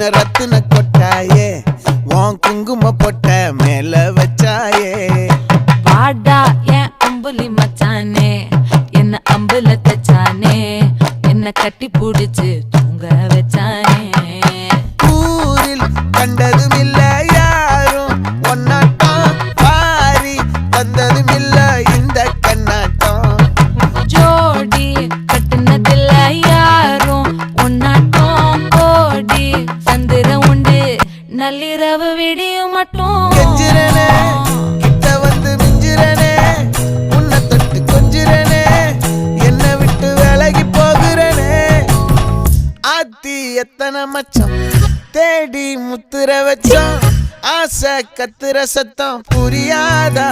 என்ன ரத்தின கொட்டாயே உன் குங்கும பொட்ட மேல வச்சாயே பாடா என் அம்புலி மச்சானே என்ன அம்புல தச்சானே என்ன கட்டி புடிச்சு தூங்க வச்சானே ஊரில் கண்டதும் இல்ல யாரும் ஒன்னாட்டம் பாரி வந்ததும் இல்ல இந்த கண்ணாட்டம் ஜோடி கட்டுனதில்ல யாரும் ஒன்னாட்டம் கோடி சந்திர உண்டு நள்ளிரவு விடியும் மட்டும் கெஞ்சிரனே கிட்ட வந்து மிஞ்சிரனே உன்னை தொட்டு கொஞ்சிரனே என்ன விட்டு விலகி போகிறனே ஆத்தி எத்தனை மச்சம் தேடி முத்துற வச்சோம் ஆசை கத்துற சத்தம் புரியாதா